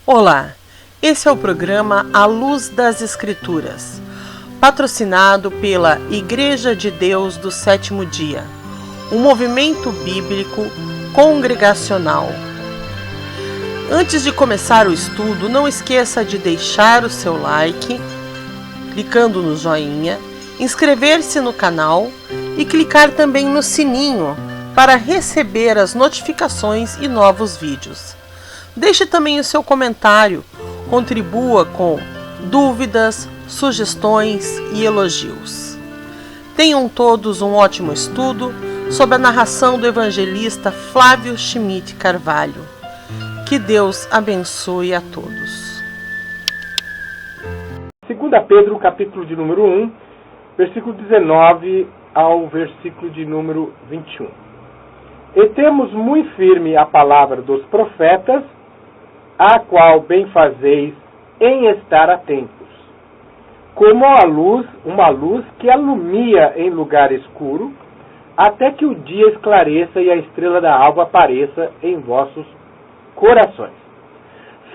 Olá, esse é o programa A Luz das Escrituras, patrocinado pela Igreja de Deus do Sétimo Dia, um movimento bíblico congregacional. Antes de começar o estudo, não esqueça de deixar o seu like, clicando no joinha, inscrever-se no canal e clicar também no sininho para receber as notificações e novos vídeos. Deixe também o seu comentário, contribua com dúvidas, sugestões e elogios. Tenham todos um ótimo estudo sob a narração do evangelista Flávio Schmidt Carvalho. Que Deus abençoe a todos. 2 Pedro, capítulo de número 1, versículo 19 ao versículo de número 21. E temos muito firme a palavra dos profetas, a qual bem fazeis em estar atentos, como a luz, uma luz que alumia em lugar escuro, até que o dia esclareça e a estrela da alva apareça em vossos corações.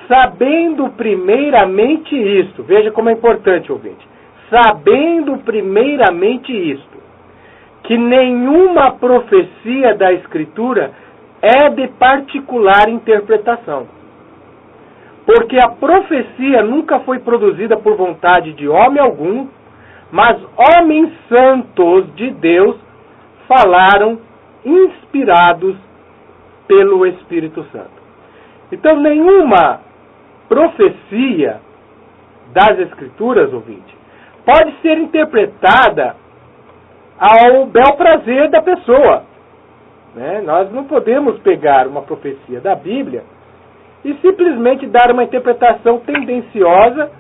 Sabendo primeiramente isto, veja como é importante, ouvinte, sabendo primeiramente isto, que nenhuma profecia da Escritura é de particular interpretação. Porque a profecia nunca foi produzida por vontade de homem algum, mas homens santos de Deus falaram inspirados pelo Espírito Santo. Então, nenhuma profecia das Escrituras, ouvinte, pode ser interpretada ao bel prazer da pessoa. Nós não podemos pegar uma profecia da Bíblia e simplesmente dar uma interpretação tendenciosa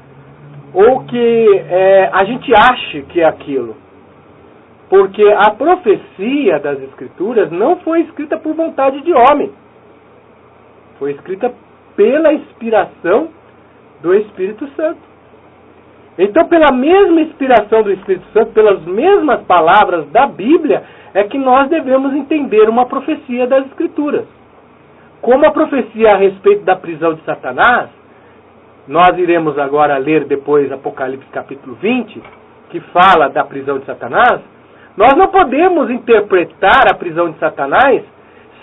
ou que a gente ache que é aquilo. Porque a profecia das Escrituras não foi escrita por vontade de homem. Foi escrita pela inspiração do Espírito Santo. Então, pela mesma inspiração do Espírito Santo, pelas mesmas palavras da Bíblia, é que nós devemos entender uma profecia das Escrituras. Como a profecia a respeito da prisão de Satanás, nós iremos agora ler depois Apocalipse capítulo 20, que fala da prisão de Satanás, nós não podemos interpretar a prisão de Satanás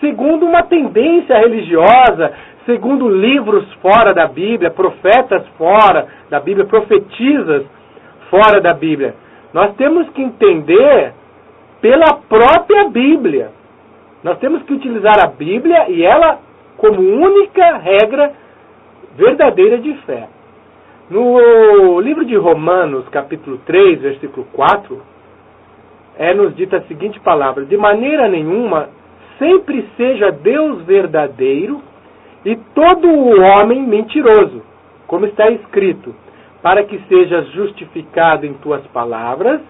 segundo uma tendência religiosa, segundo livros fora da Bíblia, profetas fora da Bíblia, profetisas fora da Bíblia. Nós temos que entender pela própria Bíblia. Nós temos que utilizar a Bíblia e ela como única regra verdadeira de fé. No livro de Romanos, capítulo 3, versículo 4, nos dita a seguinte palavra: de maneira nenhuma, sempre seja Deus verdadeiro e todo o homem mentiroso, como está escrito, para que sejas justificado em tuas palavras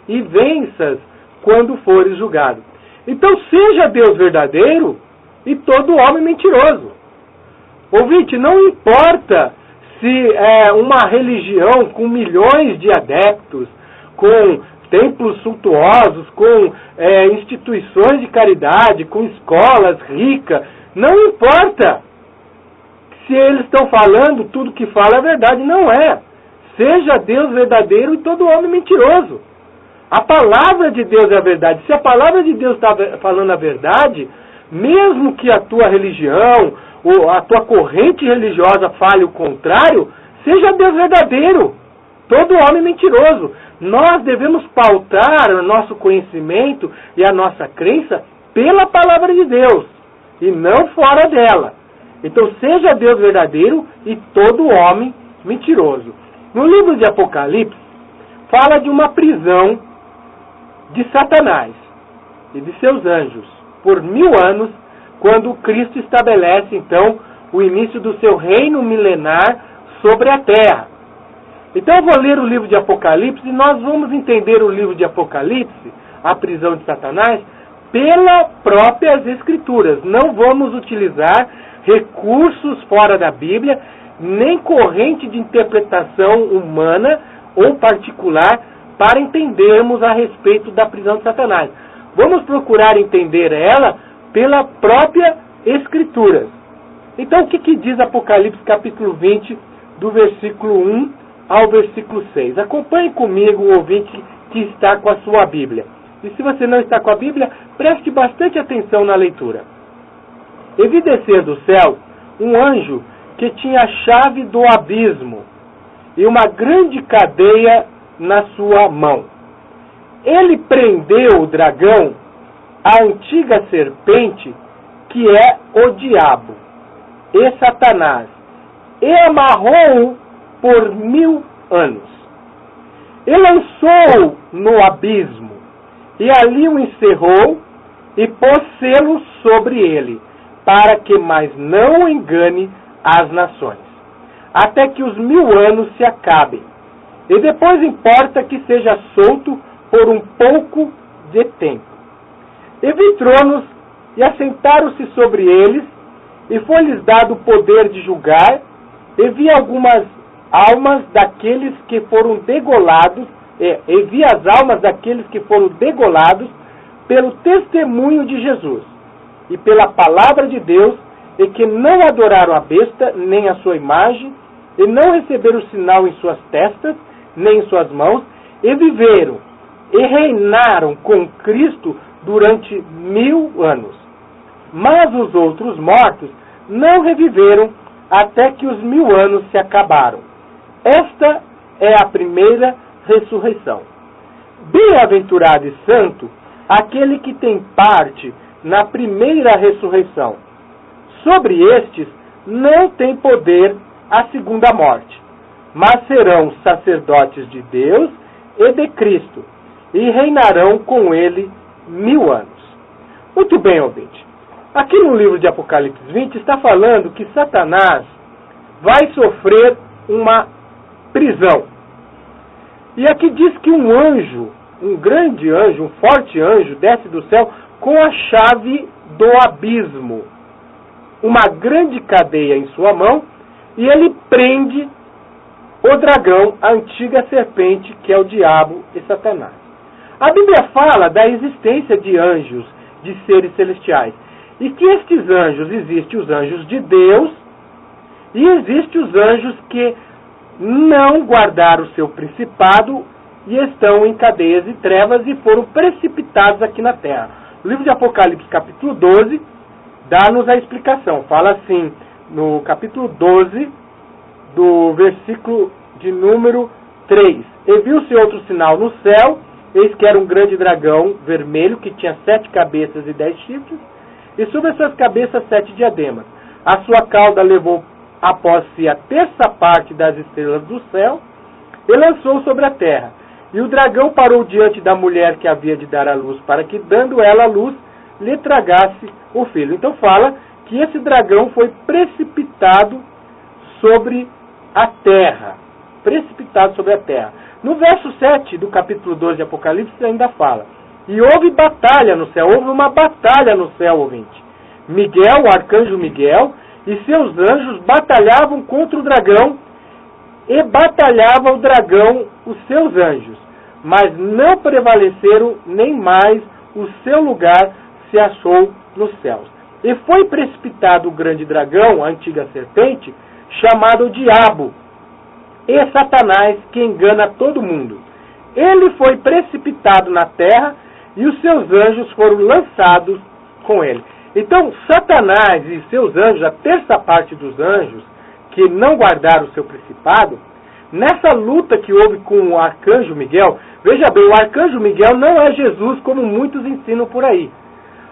e venças quando fores julgado. Então, seja Deus verdadeiro e todo homem mentiroso. Ouvinte, não importa se é uma religião com milhões de adeptos, com templos suntuosos, com instituições de caridade, com escolas ricas, não importa se eles estão falando tudo que fala é verdade. Não é. Seja Deus verdadeiro e todo homem mentiroso. A palavra de Deus é a verdade. Se a palavra de Deus está falando a verdade, mesmo que a tua religião ou a tua corrente religiosa fale o contrário, seja Deus verdadeiro, todo homem mentiroso. Nós devemos pautar o nosso conhecimento e a nossa crença pela palavra de Deus e não fora dela. Então, seja Deus verdadeiro e todo homem mentiroso. No livro de Apocalipse, fala de uma prisão de Satanás e de seus anjos por 1000 anos, quando Cristo estabelece, então, o início do seu reino milenar sobre a terra. Então, eu vou ler o livro de Apocalipse e nós vamos entender o livro de Apocalipse, a prisão de Satanás, pelas próprias Escrituras. Não vamos utilizar recursos fora da Bíblia, nem corrente de interpretação humana ou particular para entendermos a respeito da prisão de Satanás. Vamos procurar entender ela pela própria Escritura. Então, o que diz Apocalipse capítulo 20, do versículo 1 ao versículo 6? Acompanhe comigo o ouvinte que está com a sua Bíblia. E se você não está com a Bíblia, preste bastante atenção na leitura. E vi descer do céu um anjo que tinha a chave do abismo e uma grande cadeia na sua mão. Ele prendeu o dragão, a antiga serpente, que é o diabo e Satanás, e amarrou-o por 1000 anos. E lançou-o no abismo, e ali o encerrou, e pôs selos sobre ele, para que mais não engane as nações, até que os 1000 anos se acabem. E depois importa que seja solto por um pouco de tempo. E vi tronos, e assentaram-se sobre eles, e foi-lhes dado o poder de julgar, e vi algumas almas daqueles que foram degolados, e vi as almas daqueles que foram degolados pelo testemunho de Jesus, e pela palavra de Deus, e que não adoraram a besta, nem a sua imagem, e não receberam o sinal em suas testas, nem em suas mãos, e viveram, e reinaram com Cristo durante 1000 anos. Mas os outros mortos não reviveram até que os 1000 anos se acabaram. Esta é a primeira ressurreição. Bem-aventurado e santo aquele que tem parte na primeira ressurreição. Sobre estes não tem poder a segunda morte, mas serão sacerdotes de Deus e de Cristo, e reinarão com ele 1000 anos. Muito bem, ouvinte. Aqui no livro de Apocalipse 20 está falando que Satanás vai sofrer uma prisão. E aqui diz que um anjo, um grande anjo, um forte anjo, desce do céu com a chave do abismo, uma grande cadeia em sua mão, e ele prende o dragão, a antiga serpente, que é o diabo e Satanás. A Bíblia fala da existência de anjos, de seres celestiais, e que estes anjos, existem os anjos de Deus, e existem os anjos que não guardaram o seu principado e estão em cadeias e trevas e foram precipitados aqui na terra. O livro de Apocalipse, capítulo 12, dá-nos a explicação. Fala assim, no capítulo 12, do versículo de número 3. E viu-se outro sinal no céu, eis que era um grande dragão vermelho, que tinha 7 cabeças e 10 chifres, e sobre as suas cabeças 7 diademas. A sua cauda levou após si a terça parte das estrelas do céu, e lançou sobre a terra. E o dragão parou diante da mulher que havia de dar à luz, para que, dando ela a luz, lhe tragasse o filho. Então fala que esse dragão foi precipitado sobre a terra. Precipitado sobre a terra. No verso 7 do capítulo 12 de Apocalipse ainda fala: e houve batalha no céu, houve uma batalha no céu, ouvinte. Miguel, o arcanjo Miguel, e seus anjos batalhavam contra o dragão, e batalhava o dragão os seus anjos, mas não prevaleceram, nem mais o seu lugar se achou nos céus. E foi precipitado o grande dragão, a antiga serpente, chamado o Diabo, e Satanás, que engana todo mundo. Ele foi precipitado na terra, e os seus anjos foram lançados com ele. Então, Satanás e seus anjos, a terça parte dos anjos, que não guardaram o seu principado, nessa luta que houve com o arcanjo Miguel, veja bem, o arcanjo Miguel não é Jesus, como muitos ensinam por aí.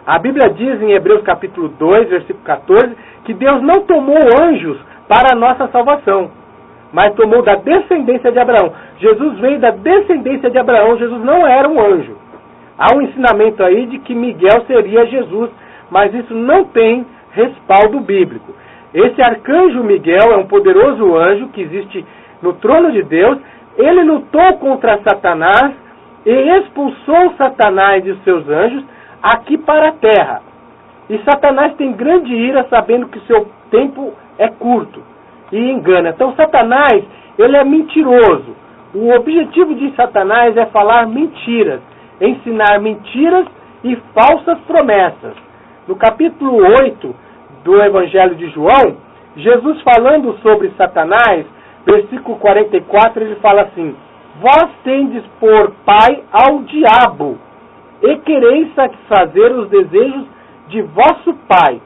A Bíblia diz em Hebreus capítulo 2, versículo 14, que Deus não tomou anjos para a nossa salvação, mas tomou da descendência de Abraão. Jesus veio da descendência de Abraão, Jesus não era um anjo. Há um ensinamento aí de que Miguel seria Jesus, mas isso não tem respaldo bíblico. Esse arcanjo Miguel é um poderoso anjo que existe no trono de Deus. Ele lutou contra Satanás e expulsou Satanás e os seus anjos aqui para a terra. E Satanás tem grande ira, sabendo que seu tempo é curto, e engana. Então Satanás, ele é mentiroso. O objetivo de Satanás é falar mentiras, ensinar mentiras e falsas promessas. No capítulo 8 do Evangelho de João, Jesus falando sobre Satanás, versículo 44, ele fala assim: vós tendes por pai ao diabo, e quereis satisfazer os desejos de vosso pai.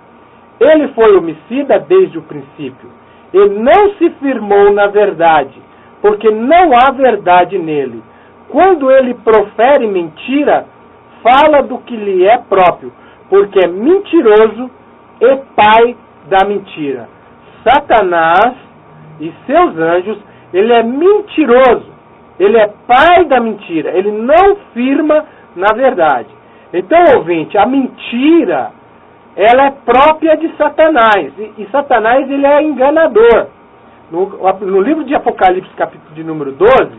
Ele foi homicida desde o princípio, e não se firmou na verdade, porque não há verdade nele. Quando ele profere mentira, fala do que lhe é próprio, porque é mentiroso e pai da mentira. Satanás e seus anjos, ele é mentiroso, ele é pai da mentira, ele não firma na verdade. Então, ouvinte, a mentira, ela é própria de Satanás, e Satanás, ele é enganador. No livro de Apocalipse, capítulo de número 12,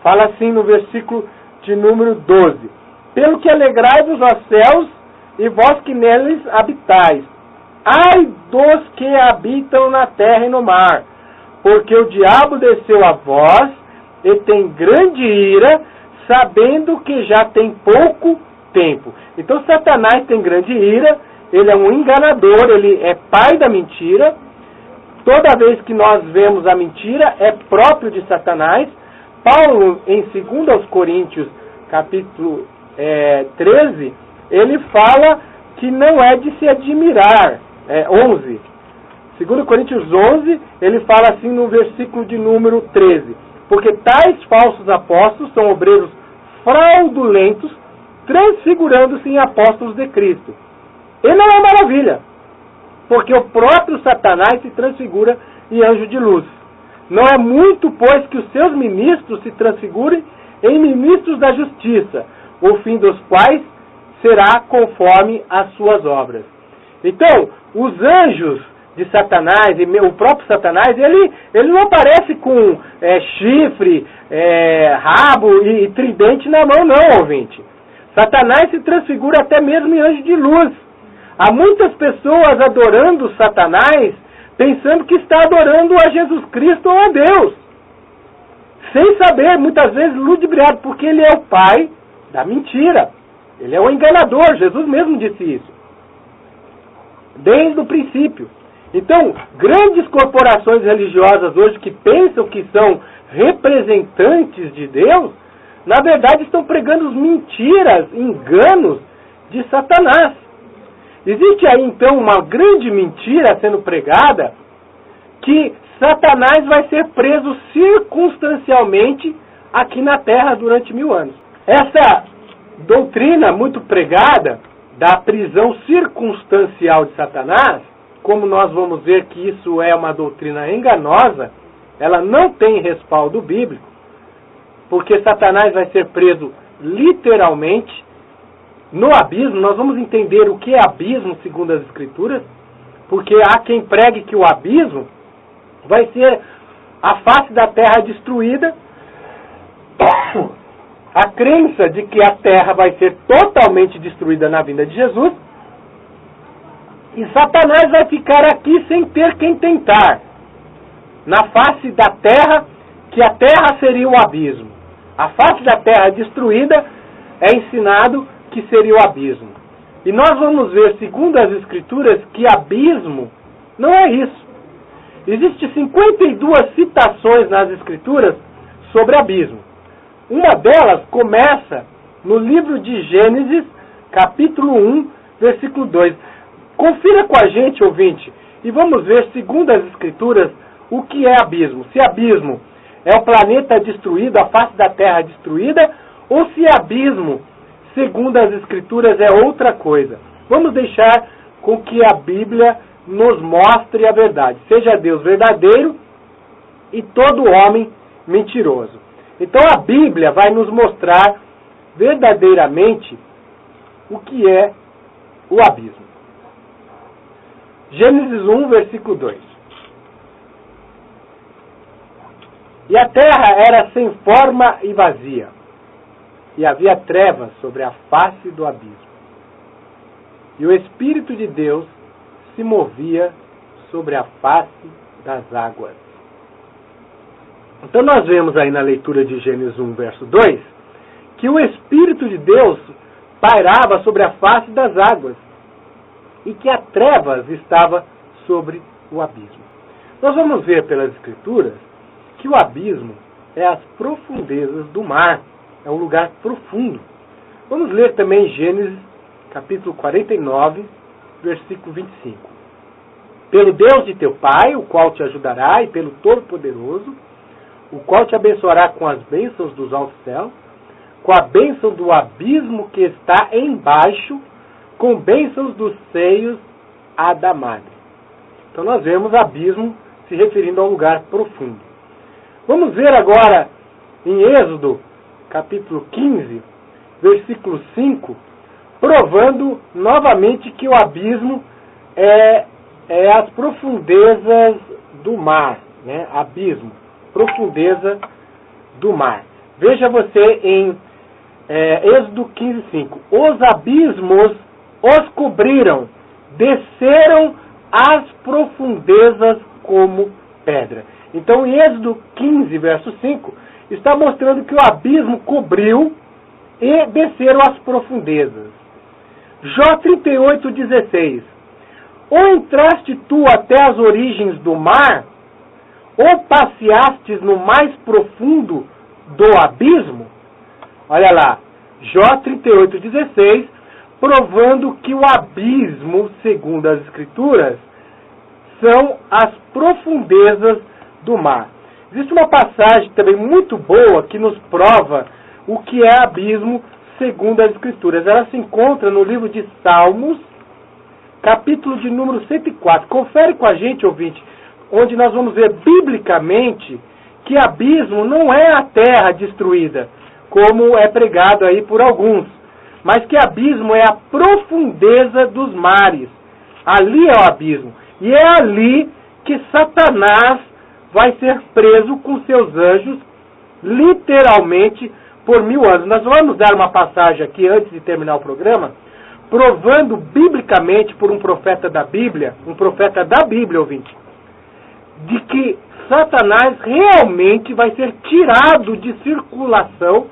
fala assim no versículo de número 12: pelo que alegrai-vos aos céus, e vós que neles habitais. Ai dos que habitam na terra e no mar, porque o diabo desceu a vós, e tem grande ira, sabendo que já tem pouco tempo. Então Satanás tem grande ira, ele é um enganador, ele é pai da mentira. Toda vez que nós vemos a mentira, é próprio de Satanás. Paulo, em 2 Coríntios, capítulo 13, ele fala que não é de se admirar. 11. 2 Coríntios 11, ele fala assim no versículo de número 13: porque tais falsos apóstolos são obreiros fraudulentos, transfigurando-se em apóstolos de Cristo. E não é maravilha, porque o próprio Satanás se transfigura em anjo de luz. Não é muito, pois, que os seus ministros se transfigurem em ministros da justiça, o fim dos quais será conforme as suas obras. Então, os anjos de Satanás, e o próprio Satanás, ele não aparece com chifre, rabo e tridente na mão, não, ouvinte. Satanás se transfigura até mesmo em anjo de luz. Há muitas pessoas adorando Satanás, pensando que está adorando a Jesus Cristo ou a Deus, sem saber, muitas vezes ludibriado, porque ele é o pai da mentira. Ele é o enganador, Jesus mesmo disse isso, desde o princípio. Então, grandes corporações religiosas hoje que pensam que são representantes de Deus, na verdade estão pregando mentiras, enganos de Satanás. Existe aí então uma grande mentira sendo pregada, que Satanás vai ser preso circunstancialmente aqui na Terra durante 1000 anos. Essa doutrina muito pregada da prisão circunstancial de Satanás, como nós vamos ver que isso é uma doutrina enganosa, ela não tem respaldo bíblico, porque Satanás vai ser preso literalmente no abismo. Nós vamos entender o que é abismo segundo as Escrituras, porque há quem pregue que o abismo vai ser a face da terra destruída, a crença de que a terra vai ser totalmente destruída na vinda de Jesus, e Satanás vai ficar aqui sem ter quem tentar, na face da terra, que a terra seria o abismo. A face da terra destruída é ensinado que seria o abismo. E nós vamos ver, segundo as Escrituras, que abismo não é isso. Existem 52 citações nas Escrituras sobre abismo. Uma delas começa no livro de Gênesis, capítulo 1, versículo 2. Confira com a gente, ouvinte, e vamos ver, segundo as Escrituras, o que é abismo. Se abismo é o planeta destruído, a face da terra destruída, ou se abismo, segundo as Escrituras, é outra coisa. Vamos deixar com que a Bíblia nos mostre a verdade. Seja Deus verdadeiro e todo homem mentiroso. Então a Bíblia vai nos mostrar verdadeiramente o que é o abismo. Gênesis 1, versículo 2. E a terra era sem forma e vazia, e havia trevas sobre a face do abismo. E o Espírito de Deus se movia sobre a face das águas. Então nós vemos aí na leitura de Gênesis 1, verso 2, que o Espírito de Deus pairava sobre a face das águas, e que a trevas estava sobre o abismo. Nós vamos ver pelas Escrituras que o abismo é as profundezas do mar, é um lugar profundo. Vamos ler também Gênesis, capítulo 49, versículo 25. Pelo Deus de teu pai, o qual te ajudará, e pelo Todo-Poderoso, o qual te abençoará com as bênçãos dos altos céus, com a bênção do abismo que está embaixo, com bênçãos dos seios a da madre. Então nós vemos abismo se referindo a um lugar profundo. Vamos ver agora em Êxodo, capítulo 15, versículo 5, provando novamente que o abismo é as profundezas do mar, né? Abismo, profundeza do mar. Veja você em Êxodo 15, 5. Os abismos os cobriram, desceram as profundezas como pedra. Então, em Êxodo 15, verso 5, está mostrando que o abismo cobriu e desceram as profundezas. Jó 38, 16. Ou entraste tu até as origens do mar, ou passeastes no mais profundo do abismo? Olha lá, Jó 38, 16, provando que o abismo, segundo as Escrituras, são as profundezas do mar. Existe uma passagem também muito boa que nos prova o que é abismo, segundo as Escrituras. Ela se encontra no livro de Salmos, capítulo de número 104. Confere com a gente, ouvinte, onde nós vamos ver biblicamente que abismo não é a terra destruída, como é pregado aí por alguns, mas que abismo é a profundeza dos mares. Ali é o abismo. E é ali que Satanás vai ser preso com seus anjos, literalmente, por 1000 anos. Nós vamos dar uma passagem aqui, antes de terminar o programa, provando biblicamente por um profeta da Bíblia, ouvinte, de que Satanás realmente vai ser tirado de circulação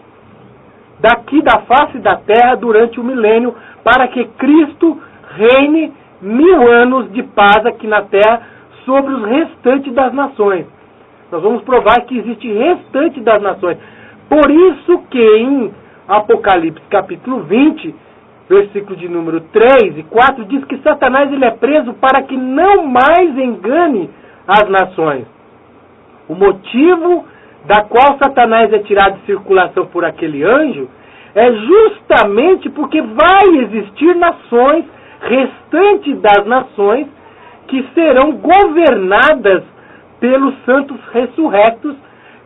daqui da face da terra durante o milênio, para que Cristo reine 1000 anos de paz aqui na terra sobre os restantes das nações. Nós vamos provar que existe restante das nações. Por isso que em Apocalipse capítulo 20, versículo de número 3 e 4, diz que Satanás ele é preso para que não mais engane as nações. O motivo da qual Satanás é tirado de circulação por aquele anjo é justamente porque vai existir nações, restantes das nações, que serão governadas pelos santos ressurrectos.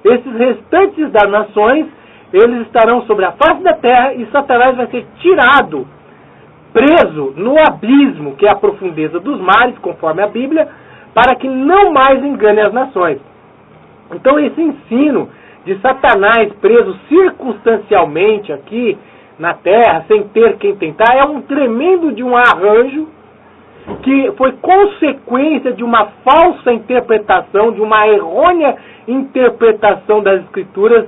Esses restantes das nações, eles estarão sobre a face da terra e Satanás vai ser tirado, preso no abismo, que é a profundeza dos mares, conforme a Bíblia, para que não mais engane as nações. Então esse ensino de Satanás preso circunstancialmente aqui na terra, sem ter quem tentar, é um tremendo de um arranjo que foi consequência de uma falsa interpretação, de uma errônea interpretação das Escrituras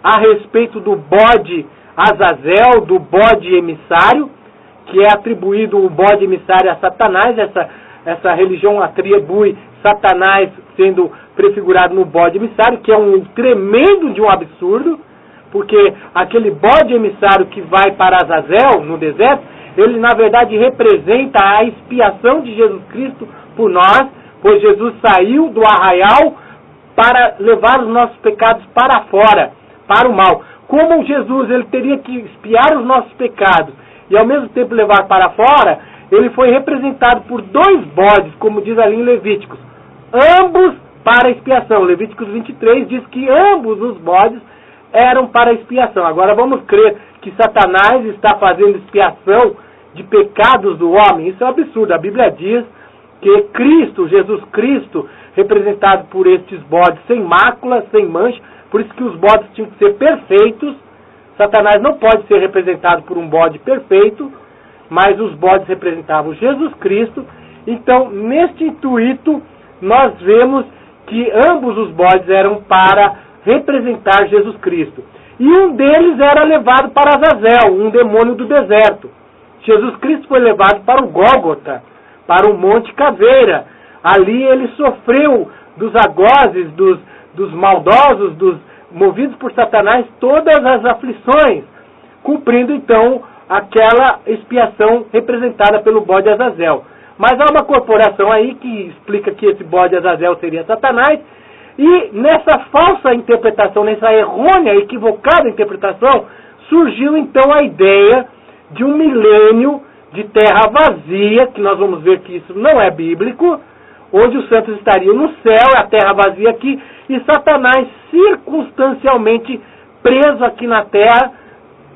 a respeito do bode Azazel, do bode emissário, que é atribuído o bode emissário a Satanás. Essa religião atribui Satanás sendo prefigurado no bode emissário, que é um tremendo de um absurdo, porque aquele bode emissário que vai para Azazel, no deserto, ele na verdade representa a expiação de Jesus Cristo por nós, pois Jesus saiu do arraial para levar os nossos pecados para fora, para o mal. Como Jesus ele teria que expiar os nossos pecados e ao mesmo tempo levar para fora, ele foi representado por 2 bodes, como diz ali em Levíticos, ambos para expiação. Levíticos 23 diz que ambos os bodes eram para expiação. Agora vamos crer que Satanás está fazendo expiação de pecados do homem? Isso é um absurdo. A Bíblia diz que Cristo, Jesus Cristo, representado por estes bodes sem mácula, sem mancha, por isso que os bodes tinham que ser perfeitos. Satanás não pode ser representado por um bode perfeito, mas os bodes representavam Jesus Cristo. Então, neste intuito, nós vemos que ambos os bodes eram para representar Jesus Cristo. E um deles era levado para Azazel, um demônio do deserto. Jesus Cristo foi levado para o Gólgota, para o Monte Caveira. Ali ele sofreu dos algozes, dos maldosos, dos movidos por Satanás, todas as aflições, cumprindo então aquela expiação representada pelo bode Azazel. Mas há uma corporação aí que explica que esse bode Azazel seria Satanás, e nessa falsa interpretação, nessa errônea, equivocada interpretação, surgiu então a ideia de um milênio de terra vazia, que nós vamos ver que isso não é bíblico, onde os santos estariam no céu, a terra vazia aqui, e Satanás circunstancialmente preso aqui na terra.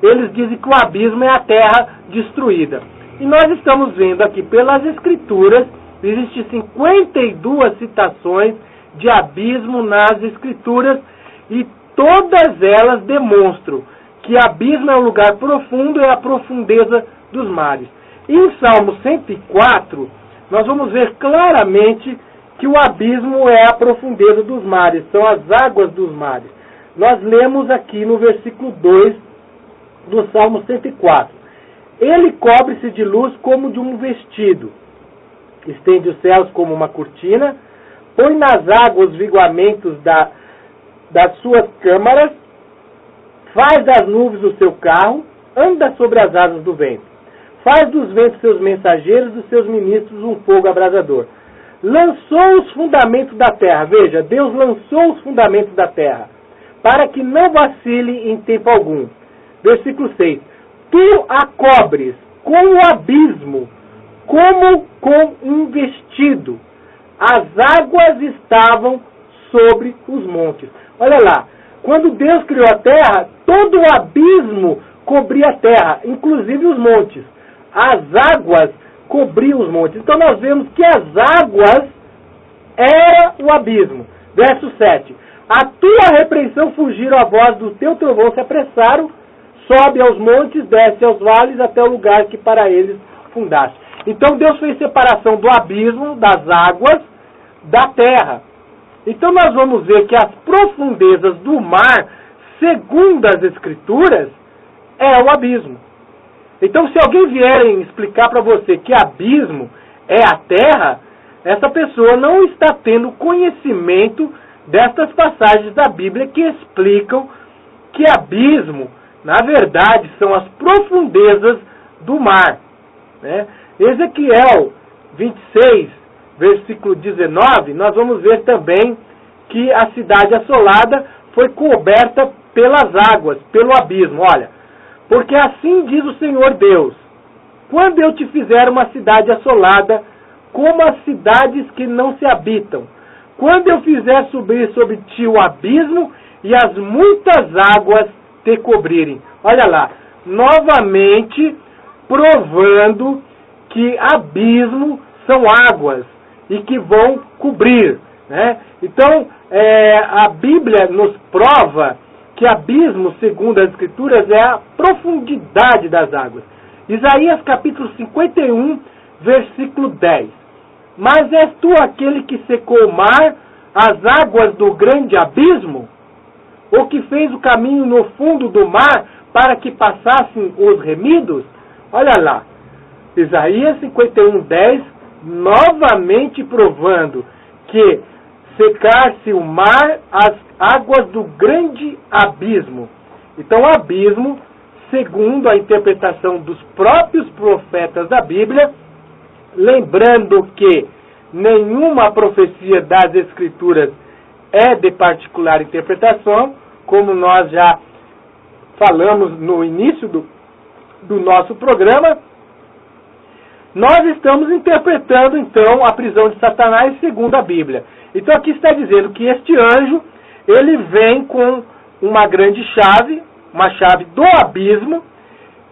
Eles dizem que o abismo é a terra destruída. E nós estamos vendo aqui pelas Escrituras, existem 52 citações de abismo nas Escrituras, e todas elas demonstram que abismo é um lugar profundo, é a profundeza dos mares. E em Salmo 104, nós vamos ver claramente que o abismo é a profundeza dos mares, são as águas dos mares. Nós lemos aqui no versículo 2 do Salmo 104. Ele cobre-se de luz como de um vestido, estende os céus como uma cortina, põe nas águas os viguamentos das suas câmaras, faz das nuvens o seu carro, anda sobre as asas do vento, faz dos ventos seus mensageiros, dos seus ministros um fogo abrasador. Lançou os fundamentos da terra, veja, Deus lançou os fundamentos da terra, para que não vacile em tempo algum. Versículo 6. Tu a cobres com o abismo, como com um vestido. As águas estavam sobre os montes. Olha lá, quando Deus criou a terra, todo o abismo cobria a terra, inclusive os montes. As águas cobriam os montes. Então nós vemos que as águas era o abismo. Verso 7. A tua repreensão fugiram a voz do teu trovão, se apressaram, sobe aos montes, desce aos vales, até o lugar que para eles fundaste. Então Deus fez separação do abismo, das águas, da terra. Então nós vamos ver que as profundezas do mar, segundo as Escrituras, é o abismo. Então se alguém vier explicar para você que abismo é a terra, essa pessoa não está tendo conhecimento destas passagens da Bíblia que explicam que abismo, na verdade, são as profundezas do mar. Né? Ezequiel 26, versículo 19, nós vamos ver também que a cidade assolada foi coberta pelas águas, pelo abismo. Olha, porque assim diz o Senhor Deus, quando eu te fizer uma cidade assolada, como as cidades que não se habitam, quando eu fizer subir sobre ti o abismo e as muitas águas te cobrirem. Olha lá, novamente provando que abismo são águas e que vão cobrir. Né? Então, a Bíblia nos prova que abismo, segundo as Escrituras, é a profundidade das águas. Isaías capítulo 51, versículo 10. Mas és tu aquele que secou o mar, as águas do grande abismo? Ou que fez o caminho no fundo do mar para que passassem os remidos? Olha lá, Isaías 51, 10, novamente provando que secar-se o mar, as águas do grande abismo. Então, abismo, segundo a interpretação dos próprios profetas da Bíblia, lembrando que nenhuma profecia das Escrituras é de particular interpretação, como nós já falamos no início do nosso programa, nós estamos interpretando, então, a prisão de Satanás segundo a Bíblia. Então, aqui está dizendo que este anjo, ele vem com uma grande chave, uma chave do abismo,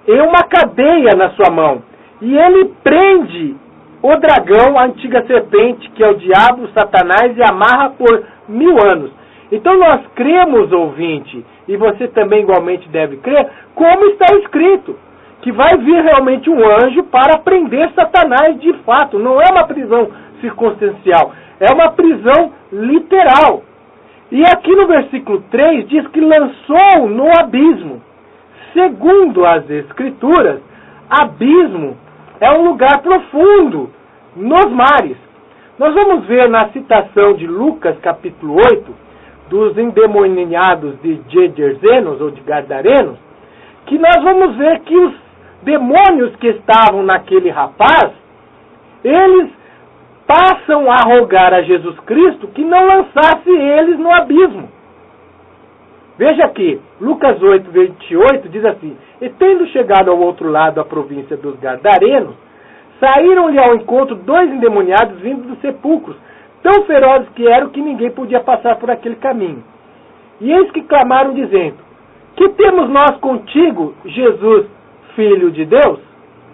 e uma cadeia na sua mão. E ele prende o dragão, a antiga serpente, que é o diabo, Satanás, e amarra por 1000 anos. Então nós cremos, ouvinte, e você também igualmente deve crer, como está escrito, que vai vir realmente um anjo para prender Satanás de fato. Não é uma prisão circunstancial, é uma prisão literal. E aqui no versículo 3 diz que lançou no abismo. Segundo as Escrituras, abismo é um lugar profundo, nos mares. Nós vamos ver na citação de Lucas, capítulo 8, dos endemoniados de Gergesenos ou de Gadarenos, que nós vamos ver que os demônios que estavam naquele rapaz, eles passam a rogar a Jesus Cristo que não lançasse eles no abismo. Veja aqui, Lucas 8, 28 diz assim: e tendo chegado ao outro lado da província dos Gadarenos, saíram-lhe ao encontro 2 endemoniados vindos dos sepulcros, tão ferozes que eram que ninguém podia passar por aquele caminho. E eis que clamaram dizendo: que temos nós contigo, Jesus, Filho de Deus?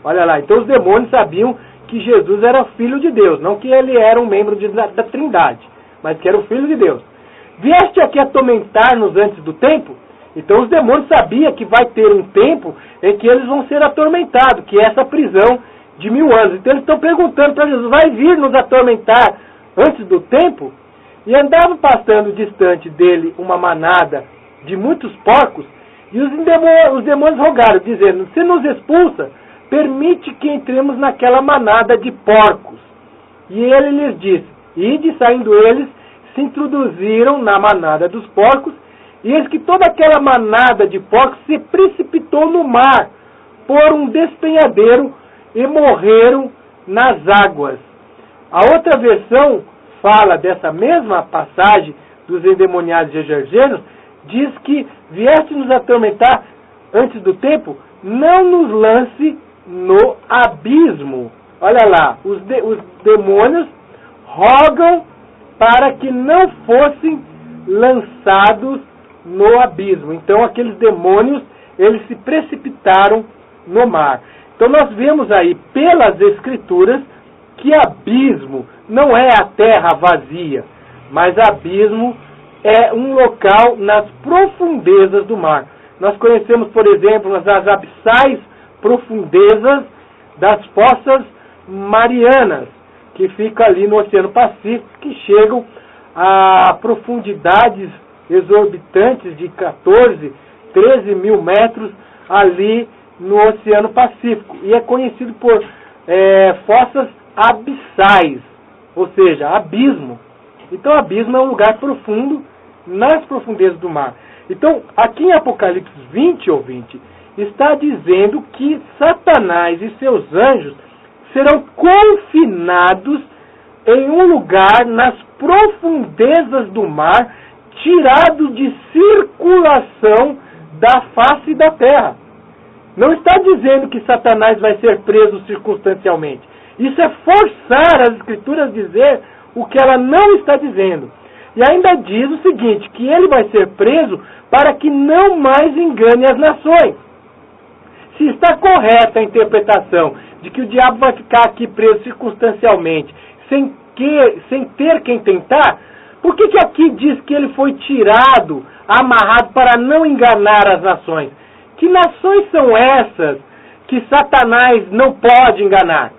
Olha lá, então os demônios sabiam que Jesus era Filho de Deus, não que ele era um membro da Trindade, mas que era o Filho de Deus. Vieste aqui atormentar-nos antes do tempo? Então os demônios sabiam que vai ter um tempo em que eles vão ser atormentados, que é essa prisão de 1000 anos. Então eles estão perguntando para Jesus: vai vir nos atormentar antes do tempo? E andava pastando distante dele uma manada de muitos porcos, e os demônios rogaram, dizendo: se nos expulsa, permite que entremos naquela manada de porcos. E ele lhes disse: ide. Saindo eles, se introduziram na manada dos porcos, e eis que toda aquela manada de porcos se precipitou no mar, por um despenhadeiro, e morreram nas águas. A outra versão fala dessa mesma passagem dos endemoniados de Gergesenos, diz que vieste nos atormentar antes do tempo, não nos lance no abismo. Olha lá, os demônios rogam para que não fossem lançados no abismo. Então aqueles demônios, eles se precipitaram no mar. Então nós vemos aí pelas Escrituras que abismo não é a terra vazia, mas abismo é um local nas profundezas do mar. Nós conhecemos, por exemplo, as abissais profundezas das fossas marianas, que fica ali no Oceano Pacífico, que chegam a profundidades exorbitantes de 14, 13 mil metros ali no Oceano Pacífico. E é conhecido por fossas abissais, ou seja, abismo. Então, abismo é um lugar profundo nas profundezas do mar. Então, aqui em Apocalipse 20, ou 20, está dizendo que Satanás e seus anjos serão confinados em um lugar nas profundezas do mar, tirados de circulação da face da terra. Não está dizendo que Satanás vai ser preso circunstancialmente. Isso é forçar as Escrituras a dizer o que ela não está dizendo. E ainda diz o seguinte, que ele vai ser preso para que não mais engane as nações. Se está correta a interpretação de que o diabo vai ficar aqui preso circunstancialmente, sem ter quem tentar, por que aqui diz que ele foi tirado, amarrado para não enganar as nações? Que nações são essas que Satanás não pode enganar?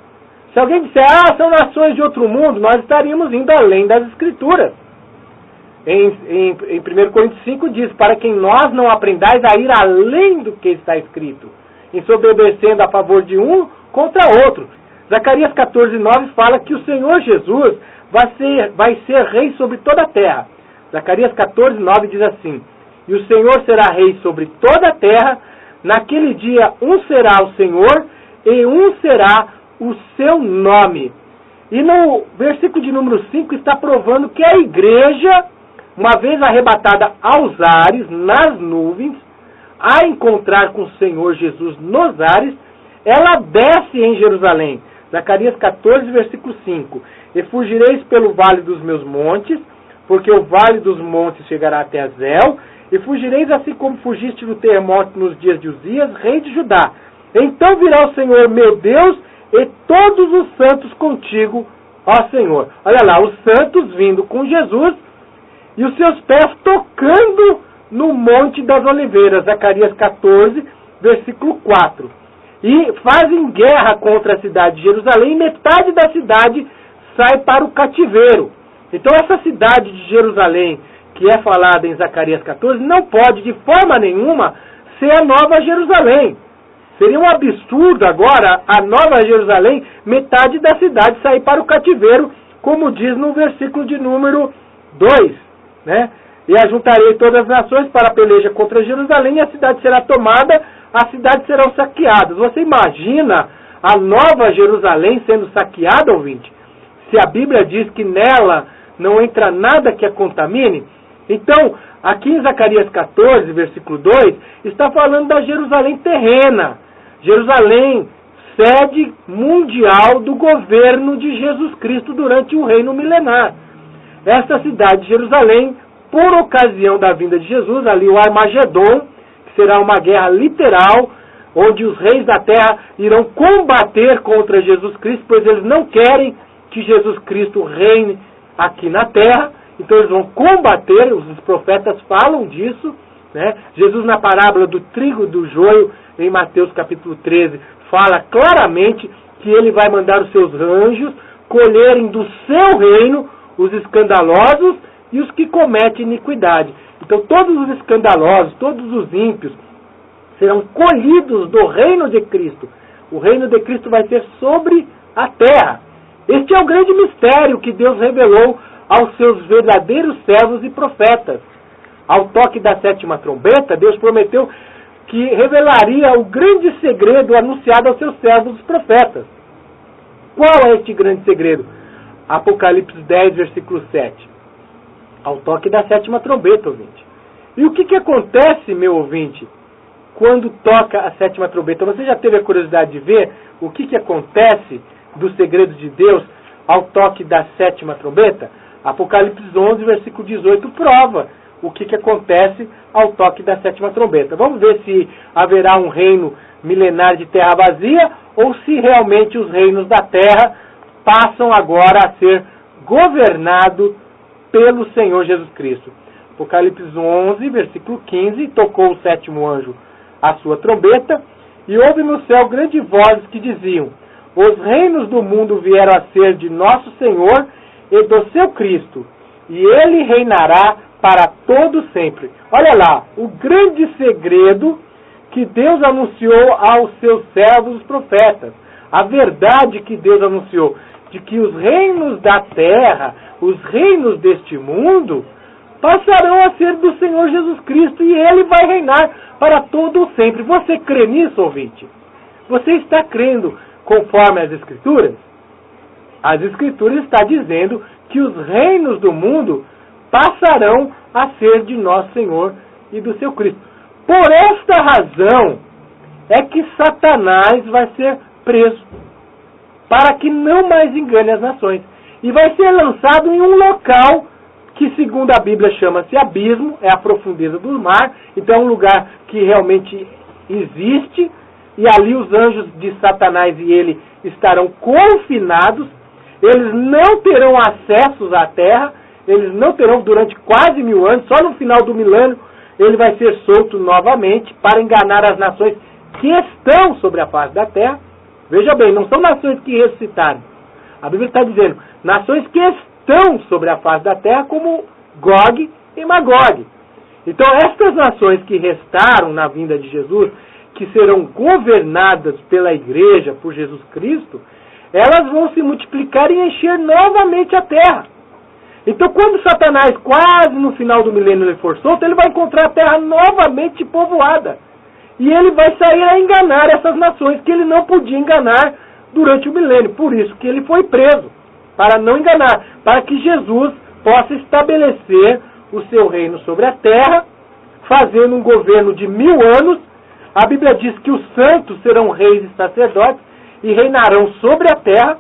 Se alguém disser, são nações de outro mundo, nós estaríamos indo além das Escrituras. Em 1 Coríntios 5 diz, para que nós não aprendais a ir além do que está escrito, ensoberbecendo a favor de um contra outro. Zacarias 14, 9 fala que o Senhor Jesus vai ser rei sobre toda a terra. Zacarias 14, 9 diz assim, e o Senhor será rei sobre toda a terra, naquele dia um será o Senhor e um será o seu nome. E no versículo de número 5 está provando que a igreja, uma vez arrebatada aos ares, nas nuvens, a encontrar com o Senhor Jesus nos ares, ela desce em Jerusalém. Zacarias 14, versículo 5. E fugireis pelo vale dos meus montes, porque o vale dos montes chegará até Azel, e fugireis assim como fugiste do terremoto nos dias de Uzias, rei de Judá. Então virá o Senhor meu Deus, e todos os santos contigo, ó Senhor. Olha lá, os santos vindo com Jesus, e os seus pés tocando no Monte das Oliveiras. Zacarias 14, versículo 4. E fazem guerra contra a cidade de Jerusalém, e metade da cidade sai para o cativeiro. Então essa cidade de Jerusalém, que é falada em Zacarias 14, não pode de forma nenhuma ser a nova Jerusalém. Seria um absurdo agora a Nova Jerusalém, metade da cidade sair para o cativeiro, como diz no versículo de número 2, né? E ajuntarei todas as nações para a peleja contra Jerusalém, e a cidade será tomada, as cidades serão saqueadas. Você imagina a Nova Jerusalém sendo saqueada, ouvinte? Se a Bíblia diz que nela não entra nada que a contamine? Então, aqui em Zacarias 14, versículo 2, está falando da Jerusalém terrena. Jerusalém, sede mundial do governo de Jesus Cristo durante o reino milenar. Esta cidade de Jerusalém, por ocasião da vinda de Jesus, ali o Armagedon, que será uma guerra literal, onde os reis da terra irão combater contra Jesus Cristo, pois eles não querem que Jesus Cristo reine aqui na terra, então eles vão combater, os profetas falam disso, né? Jesus na parábola do trigo e do joio, em Mateus capítulo 13, fala claramente que ele vai mandar os seus anjos colherem do seu reino os escandalosos e os que cometem iniquidade. Então todos os escandalosos, todos os ímpios, serão colhidos do reino de Cristo. O reino de Cristo vai ser sobre a terra. Este é o grande mistério que Deus revelou aos seus verdadeiros servos e profetas. Ao toque da 7ª trombeta, Deus prometeu que revelaria o grande segredo anunciado aos seus servos os profetas. Qual é este grande segredo? Apocalipse 10, versículo 7. Ao toque da 7ª trombeta, ouvinte. E o que acontece, meu ouvinte, quando toca a 7ª trombeta? Você já teve a curiosidade de ver o que acontece dos segredos de Deus ao toque da 7ª trombeta? Apocalipse 11, versículo 18, prova o que acontece ao toque da 7ª trombeta. Vamos ver se haverá um reino milenar de terra vazia ou se realmente os reinos da terra passam agora a ser governados pelo Senhor Jesus Cristo. Apocalipse 11, versículo 15, tocou o 7º anjo a sua trombeta, e houve no céu grandes vozes que diziam: os reinos do mundo vieram a ser de nosso Senhor e do seu Cristo, e ele reinará para todo sempre. Olha lá, o grande segredo que Deus anunciou aos seus servos, os profetas. A verdade que Deus anunciou, de que os reinos da terra, os reinos deste mundo, passarão a ser do Senhor Jesus Cristo, e ele vai reinar para todo sempre. Você crê nisso, ouvinte? Você está crendo conforme as Escrituras? As Escrituras estão dizendo que os reinos do mundo passarão a ser de nosso Senhor e do seu Cristo. Por esta razão é que Satanás vai ser preso, para que não mais engane as nações. E vai ser lançado em um local que, segundo a Bíblia, chama-se abismo, é a profundeza do mar. Então é um lugar que realmente existe, e ali os anjos de Satanás e ele estarão confinados. Eles não terão acessos à terra, eles não terão durante quase 1000 anos. Só no final do milênio ele vai ser solto novamente para enganar as nações que estão sobre a face da terra. Veja bem, não são nações que ressuscitaram. A Bíblia está dizendo nações que estão sobre a face da terra, como Gog e Magog. Então estas nações que restaram na vinda de Jesus, que serão governadas pela igreja, por Jesus Cristo, elas vão se multiplicar e encher novamente a terra. Então quando Satanás, quase no final do milênio, ele for solto, ele vai encontrar a terra novamente povoada. E ele vai sair a enganar essas nações que ele não podia enganar durante o milênio. Por isso que ele foi preso, para não enganar, para que Jesus possa estabelecer o seu reino sobre a terra, fazendo um governo de 1000 anos. A Bíblia diz que os santos serão reis e sacerdotes e reinarão sobre a terra.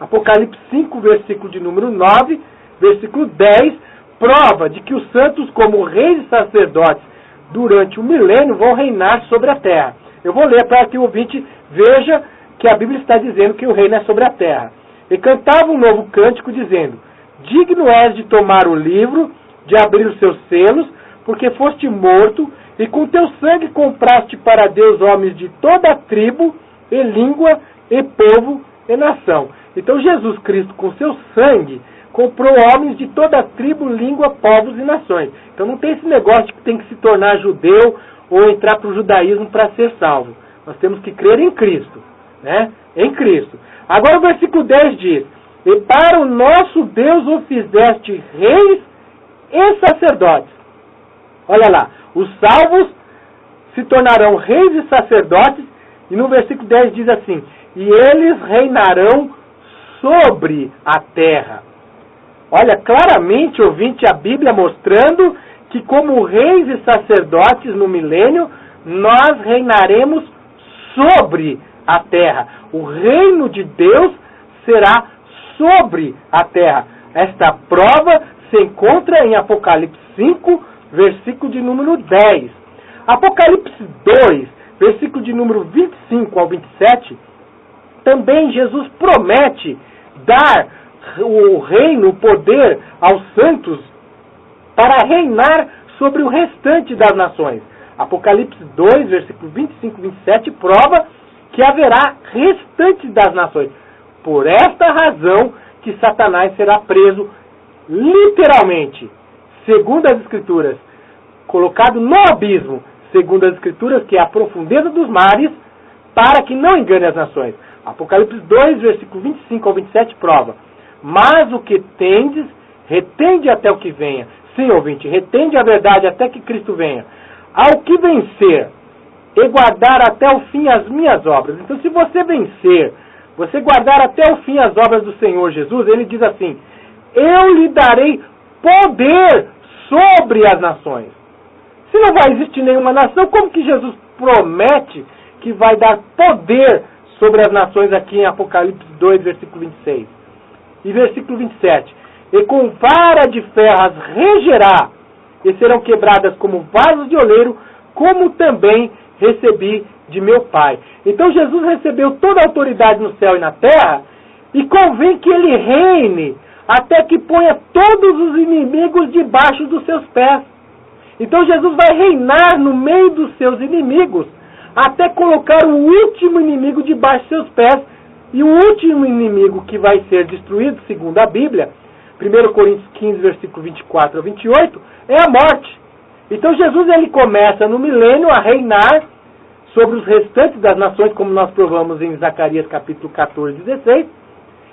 Apocalipse 5, versículo de número 9, versículo 10, prova de que os santos, como reis e sacerdotes, durante o milênio, vão reinar sobre a terra. Eu vou ler para que o ouvinte veja que a Bíblia está dizendo que o reino é sobre a terra. E cantava um novo cântico, dizendo: digno és de tomar o livro, de abrir os seus selos, porque foste morto, e com teu sangue compraste para Deus homens de toda a tribo, e língua, e povo, e nação. Então Jesus Cristo, com seu sangue, comprou homens de toda a tribo, língua, povos e nações. Então não tem esse negócio de que tem que se tornar judeu ou entrar para o judaísmo para ser salvo. Nós temos que crer em Cristo, né? Em Cristo. Agora o versículo 10 diz: e para o nosso Deus o fizeste reis e sacerdotes. Olha lá, os salvos se tornarão reis e sacerdotes, e no versículo 10 diz assim: e eles reinarão sobre a terra. Olha, claramente, ouvinte, a Bíblia mostrando que como reis e sacerdotes no milênio, nós reinaremos sobre a terra. O reino de Deus será sobre a terra. Esta prova se encontra em Apocalipse 5, versículo de número 10. Apocalipse 2, versículo de número 25 ao 27, também Jesus promete dar o reino, o poder aos santos para reinar sobre o restante das nações. Apocalipse 2, versículo 25 e 27 prova que haverá restante das nações. Por esta razão que Satanás será preso literalmente, segundo as Escrituras, colocado no abismo, segundo as Escrituras, que é a profundeza dos mares, para que não engane as nações. Apocalipse 2, versículo 25 ao 27 prova: mas o que tendes, retende até o que venha. Sim, ouvinte, retende a verdade até que Cristo venha. Ao que vencer, e guardar até o fim as minhas obras. Então, se você vencer, você guardar até o fim as obras do Senhor Jesus, ele diz assim: eu lhe darei poder sobre as nações. Se não vai existir nenhuma nação, como que Jesus promete que vai dar poder sobre as nações aqui em Apocalipse 2, versículo 26? E versículo 27. E com vara de ferro as regerá, e serão quebradas como vasos de oleiro, como também recebi de meu Pai. Então Jesus recebeu toda a autoridade no céu e na terra, e convém que ele reine, até que ponha todos os inimigos debaixo dos seus pés. Então Jesus vai reinar no meio dos seus inimigos, até colocar o último inimigo debaixo dos seus pés. E o último inimigo que vai ser destruído, segundo a Bíblia, 1 Coríntios 15, versículo 24 a 28, é a morte. Então Jesus ele começa no milênio a reinar sobre os restantes das nações, como nós provamos em Zacarias capítulo 14, 16.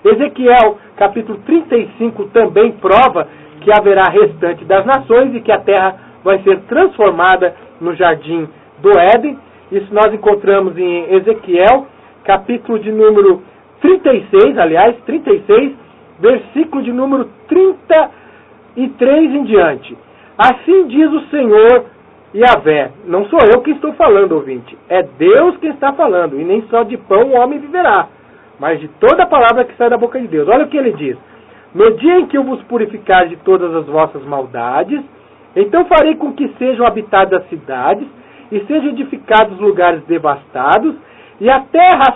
Ezequiel capítulo 35 também prova que haverá restante das nações e que a terra vai ser transformada no jardim do Éden. Isso nós encontramos em Ezequiel capítulo de número 36, aliás, 36, versículo de número 33 em diante. Assim diz o Senhor Yahvé. Não sou eu que estou falando, ouvinte. É Deus quem está falando. E nem só de pão o homem viverá, mas de toda a palavra que sai da boca de Deus. Olha o que ele diz: no dia em que eu vos purificar de todas as vossas maldades, então farei com que sejam habitadas as cidades, e sejam edificados lugares devastados, e a terra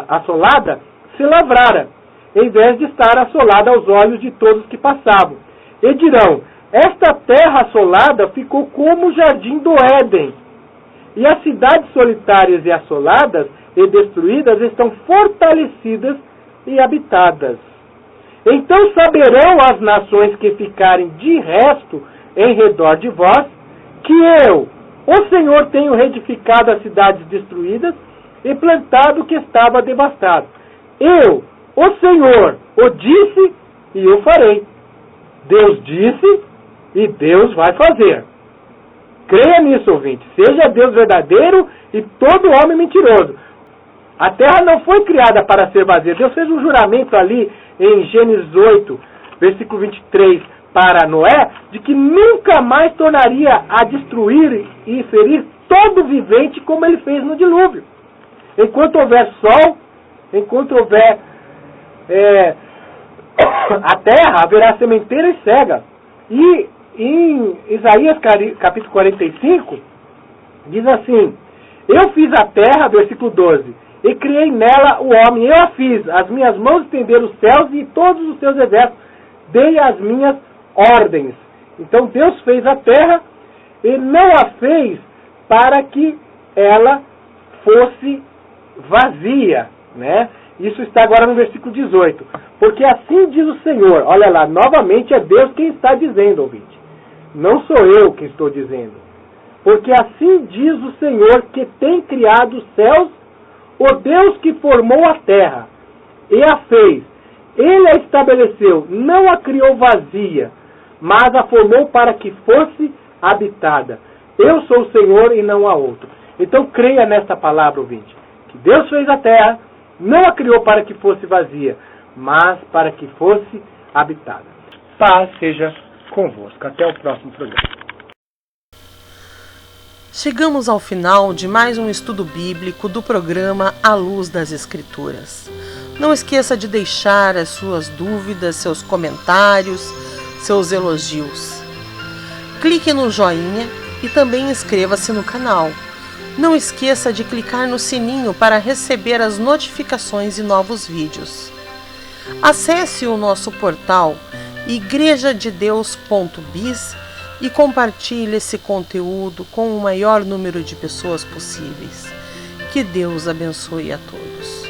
assolada se lavrara, em vez de estar assolada aos olhos de todos que passavam. E dirão: esta terra assolada ficou como o jardim do Éden, e as cidades solitárias e assoladas e destruídas estão fortalecidas e habitadas. Então saberão as nações que ficarem de resto em redor de vós, que eu, o Senhor, tenho reedificado as cidades destruídas e plantado o que estava devastado. Eu, o Senhor, o disse e eu farei. Deus disse e Deus vai fazer. Creia nisso, ouvinte. Seja Deus verdadeiro e todo homem mentiroso. A terra não foi criada para ser vazia. Deus fez um juramento ali em Gênesis 8, versículo 23, para Noé, de que nunca mais tornaria a destruir e ferir todo vivente como ele fez no dilúvio. Enquanto houver sol, enquanto houver a terra, haverá sementeira e cega. E em Isaías capítulo 45, diz assim: eu fiz a terra, versículo 12, e criei nela o homem, eu a fiz, as minhas mãos estenderam os céus e todos os seus exércitos, dei as minhas ordens. Então Deus fez a terra e não a fez para que ela fosse vazia, né? Isso está agora no versículo 18. Porque assim diz o Senhor. Olha lá, novamente é Deus quem está dizendo, ouvinte. Não sou eu que estou dizendo. porque assim diz o Senhor que tem criado os céus, o Deus que formou a terra e a fez. Ele a estabeleceu, não a criou vazia, mas a formou para que fosse habitada. Eu sou o Senhor e não há outro. Então creia nesta palavra, ouvinte, que Deus fez a terra, não a criou para que fosse vazia, mas para que fosse habitada. Paz seja convosco. Até o próximo programa. Chegamos ao final de mais um estudo bíblico do programa A Luz das Escrituras. Não esqueça de deixar as suas dúvidas, seus comentários, seus elogios. Clique no joinha e também inscreva-se no canal. Não esqueça de clicar no sininho para receber as notificações de novos vídeos. Acesse o nosso portal igrejadedeus.biz e compartilhe esse conteúdo com o maior número de pessoas possíveis. Que Deus abençoe a todos.